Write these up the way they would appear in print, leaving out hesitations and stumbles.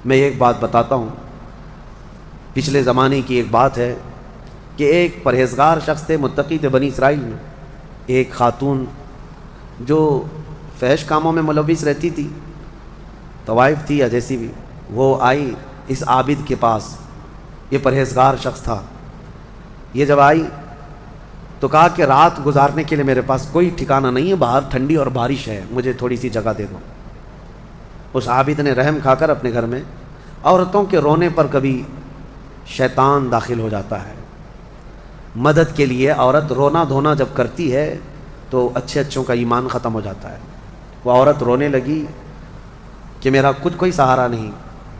میں ایک بات بتاتا ہوں، پچھلے زمانے کی ایک بات ہے کہ ایک پرہیزگار شخص تھے، متقی تھے بنی اسرائیل میں. ایک خاتون جو فحش کاموں میں ملوث رہتی تھی، طوائف تھی یا جیسی بھی، وہ آئی اس عابد کے پاس. یہ پرہیزگار شخص تھا. یہ جب آئی تو کہا کہ رات گزارنے کے لیے میرے پاس کوئی ٹھکانہ نہیں ہے، باہر ٹھنڈی اور بارش ہے، مجھے تھوڑی سی جگہ دے دو. اس عابد نے رحم کھا کر اپنے گھر میں عورتوں کے رونے پر کبھی شیطان داخل ہو جاتا ہے. مدد کے لیے عورت رونا دھونا جب کرتی ہے تو اچھے اچھوں کا ایمان ختم ہو جاتا ہے. وہ عورت رونے لگی کہ میرا کچھ کوئی سہارا نہیں،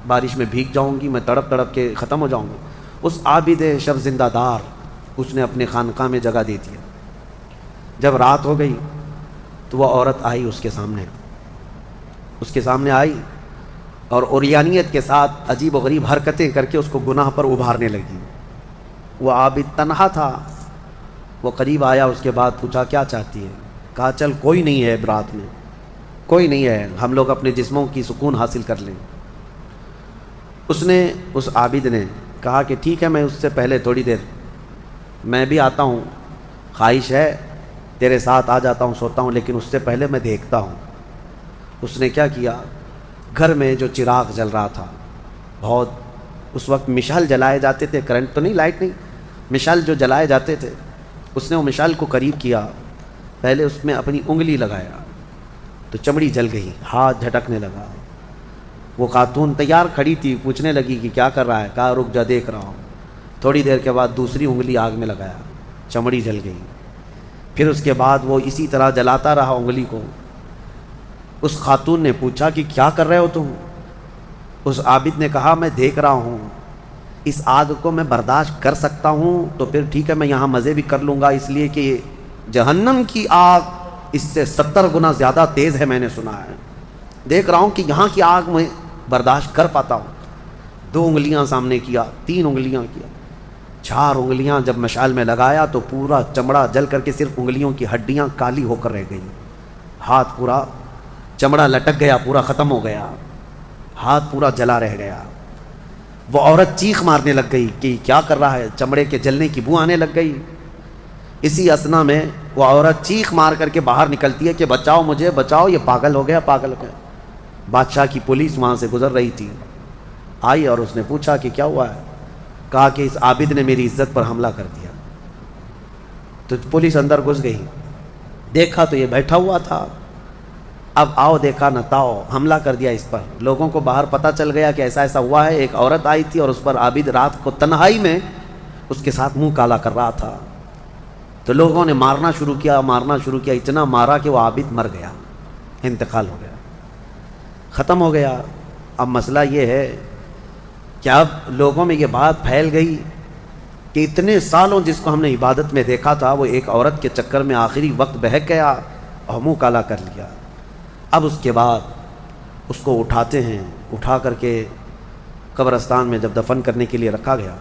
بارش میں بھیگ جاؤں گی، میں تڑپ تڑپ کے ختم ہو جاؤں گی. اس عابد شب زندہ دار اس نے اپنے خانقاہ میں جگہ دے دیا. جب رات ہو گئی تو وہ عورت آئی اس کے سامنے آئی اور عریانیت کے ساتھ عجیب و غریب حرکتیں کر کے اس کو گناہ پر ابھارنے لگی. وہ عابد تنہا تھا. وہ قریب آیا، اس کے بعد پوچھا کیا چاہتی ہے؟ کہا چل کوئی نہیں ہے رات میں، کوئی نہیں ہے، ہم لوگ اپنے جسموں کی سکون حاصل کر لیں. اس عابد نے کہا کہ ٹھیک ہے، میں اس سے پہلے تھوڑی دیر میں بھی آتا ہوں، خواہش ہے تیرے ساتھ آ جاتا ہوں، سوتا ہوں، لیکن اس سے پہلے میں دیکھتا ہوں. اس نے کیا کیا، گھر میں جو چراغ جل رہا تھا، بہت اس وقت مشعل جلائے جاتے تھے، کرنٹ تو نہیں، لائٹ نہیں، مشعل جو جلائے جاتے تھے، اس نے وہ مشعل کو قریب کیا، پہلے اس میں اپنی انگلی لگایا تو چمڑی جل گئی، ہاتھ جھٹکنے لگا. وہ خاتون تیار کھڑی تھی، پوچھنے لگی کہ کیا کر رہا ہے؟ کہا رک جا دیکھ رہا ہوں. تھوڑی دیر کے بعد دوسری انگلی آگ میں لگایا، چمڑی جل گئی. پھر اس کے بعد وہ اسی طرح جلاتا رہا انگلی کو. اس خاتون نے پوچھا کہ کیا کر رہے ہو تم؟ اس عابد نے کہا میں دیکھ رہا ہوں، اس آگ کو میں برداشت کر سکتا ہوں تو پھر ٹھیک ہے، میں یہاں مزے بھی کر لوں گا، اس لیے کہ جہنم کی آگ اس سے 70 گنا زیادہ تیز ہے، میں نے سنا ہے. دیکھ رہا ہوں کہ یہاں کی آگ میں برداشت کر پاتا ہوں. 2 انگلیاں سامنے کیا، 3 انگلیاں کیا، 4 انگلیاں جب مشعل میں لگایا تو پورا چمڑا جل کر کے صرف انگلیوں کی ہڈیاں کالی ہو کر رہ گئیں. ہاتھ پورا چمڑا لٹک گیا، پورا ختم ہو گیا، ہاتھ پورا جلا رہ گیا. وہ عورت چیخ مارنے لگ گئی کہ کیا کر رہا ہے، چمڑے کے جلنے کی بو آنے لگ گئی. اسی اثنا میں وہ عورت چیخ مار کر کے باہر نکلتی ہے کہ بچاؤ مجھے، بچاؤ، یہ پاگل ہو گیا، پاگل ہو گیا. بادشاہ کی پولیس وہاں سے گزر رہی تھی، آئی اور اس نے پوچھا کہ کیا ہوا ہے؟ کہا کہ اس عابد نے میری عزت پر حملہ کر دیا. تو پولیس اندر گھس گئی، دیکھا تو یہ بیٹھا ہوا تھا. اب آؤ دیکھا نہ تاؤ، حملہ کر دیا اس پر. لوگوں کو باہر پتہ چل گیا کہ ایسا ایسا ہوا ہے. ایک عورت آئی تھی اور اس پر عابد رات کو تنہائی میں اس کے ساتھ منہ کالا کر رہا تھا. تو لوگوں نے مارنا شروع کیا، اتنا مارا کہ وہ عابد مر گیا، انتقال ہو گیا، ختم ہو گیا. اب مسئلہ یہ ہے کہ اب لوگوں میں یہ بات پھیل گئی کہ اتنے سالوں جس کو ہم نے عبادت میں دیکھا تھا، وہ ایک عورت کے چکر میں آخری وقت بہک گیا اور منہ کالا کر لیا. اب اس کے بعد اس کو اٹھاتے ہیں، اٹھا کر کے قبرستان میں جب دفن کرنے کے لیے رکھا گیا،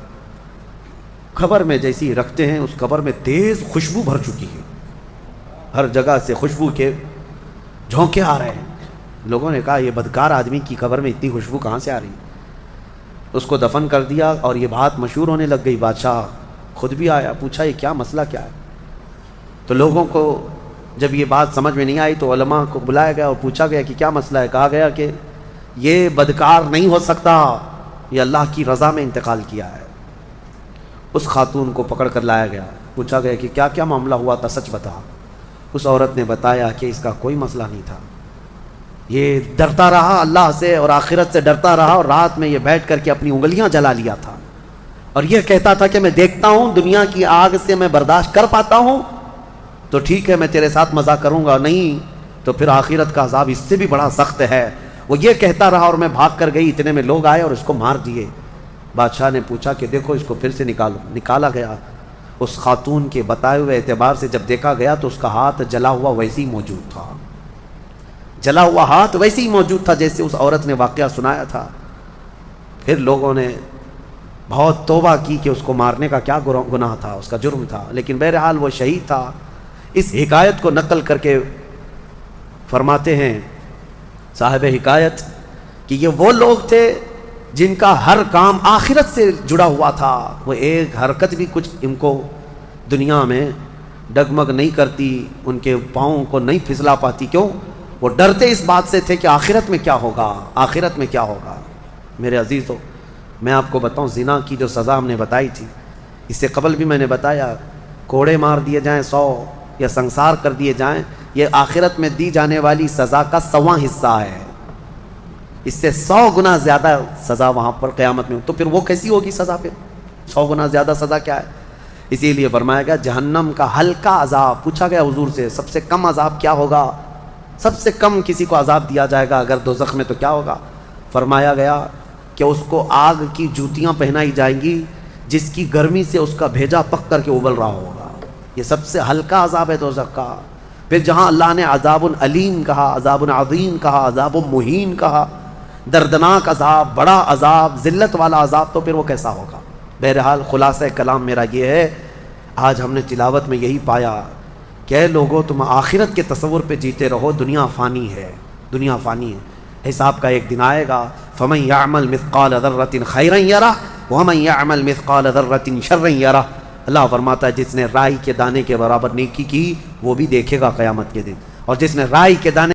قبر میں جیسی رکھتے ہیں، اس قبر میں تیز خوشبو بھر چکی ہے، ہر جگہ سے خوشبو کے جھونکے آ رہے ہیں. لوگوں نے کہا یہ بدکار آدمی کی قبر میں اتنی خوشبو کہاں سے آ رہی؟ اس کو دفن کر دیا اور یہ بات مشہور ہونے لگ گئی. بادشاہ خود بھی آیا، پوچھا یہ کیا مسئلہ کیا ہے؟ تو لوگوں کو جب یہ بات سمجھ میں نہیں آئی تو علماء کو بلایا گیا اور پوچھا گیا کہ کیا مسئلہ ہے. کہا گیا کہ یہ بدکار نہیں ہو سکتا، یہ اللہ کی رضا میں انتقال کیا ہے. اس خاتون کو پکڑ کر لایا گیا، پوچھا گیا کہ کیا کیا معاملہ ہوا تھا، سچ بتا. اس عورت نے بتایا کہ اس کا کوئی مسئلہ نہیں تھا، یہ ڈرتا رہا اللہ سے اور آخرت سے ڈرتا رہا، اور رات میں یہ بیٹھ کر کے اپنی انگلیاں جلا لیا تھا اور یہ کہتا تھا کہ میں دیکھتا ہوں دنیا کی آگ سے میں برداشت کر پاتا ہوں تو ٹھیک ہے میں تیرے ساتھ مزہ کروں گا، نہیں تو پھر آخرت کا عذاب اس سے بھی بڑا سخت ہے. وہ یہ کہتا رہا اور میں بھاگ کر گئی، اتنے میں لوگ آئے اور اس کو مار دیے. بادشاہ نے پوچھا کہ دیکھو اس کو پھر سے نکالو. نکالا گیا. اس خاتون کے بتائے ہوئے اعتبار سے جب دیکھا گیا تو اس کا ہاتھ جلا ہوا ویسے ہی موجود تھا، جلا ہوا ہاتھ ویسے ہی موجود تھا جیسے اس عورت نے واقعہ سنایا تھا. پھر لوگوں نے بہت توبہ کی کہ اس کو مارنے کا کیا گناہ تھا، اس کا جرم تھا، لیکن بہرحال وہ شہید تھا. اس حکایت کو نقل کر کے فرماتے ہیں صاحب حکایت کہ یہ وہ لوگ تھے جن کا ہر کام آخرت سے جڑا ہوا تھا، وہ ایک حرکت بھی کچھ ان کو دنیا میں ڈگمگ نہیں کرتی، ان کے پاؤں کو نہیں پھسلا پاتی. کیوں؟ وہ ڈرتے اس بات سے تھے کہ آخرت میں کیا ہوگا، آخرت میں کیا ہوگا. میرے عزیزو، میں آپ کو بتاؤں، زنا کی جو سزا ہم نے بتائی تھی، اس سے قبل بھی میں نے بتایا، کوڑے مار دیے جائیں 100 یا سنسار کر دیے جائیں، یہ آخرت میں دی جانے والی سزا کا 100واں حصہ ہے. اس سے 100 گنا زیادہ سزا وہاں پر قیامت میں. تو پھر وہ کیسی ہوگی سزا؟ پھر 100 گنا زیادہ سزا کیا ہے؟ اسی لیے فرمایا گیا جہنم کا ہلکا عذاب. پوچھا گیا حضور سے سب سے کم عذاب کیا ہوگا؟ سب سے کم کسی کو عذاب دیا جائے گا اگر دوزخ میں تو کیا ہوگا؟ فرمایا گیا کہ اس کو آگ کی جوتیاں پہنائی جائیں گی جس کی گرمی سے اس کا بھیجا پک کر کے ابل رہا ہوگا. یہ سب سے ہلکا عذاب ہے دوزخ کا. پھر جہاں اللہ نے عذاب علیم کہا، عذاب عظیم کہا، عذاب مہین کہا، دردناک عذاب، بڑا عذاب، ذلت والا عذاب، تو پھر وہ کیسا ہوگا؟ بہرحال خلاصہ کلام میرا یہ ہے، آج ہم نے تلاوت میں یہی پایا کہ اے لوگو تم آخرت کے تصور پہ جیتے رہو. دنیا فانی ہے، دنیا فانی ہے، حساب کا ایک دن آئے گا. فمن یعمل مثقال ذرۃ خیرا یرہ ومن یعمل مثقال ذرۃ شرا یرہ. اللہ فرماتا ہے جس نے رائی کے دانے کے برابر نیکی کی وہ بھی دیکھے گا قیامت کے دن، اور جس نے رائی کے دانے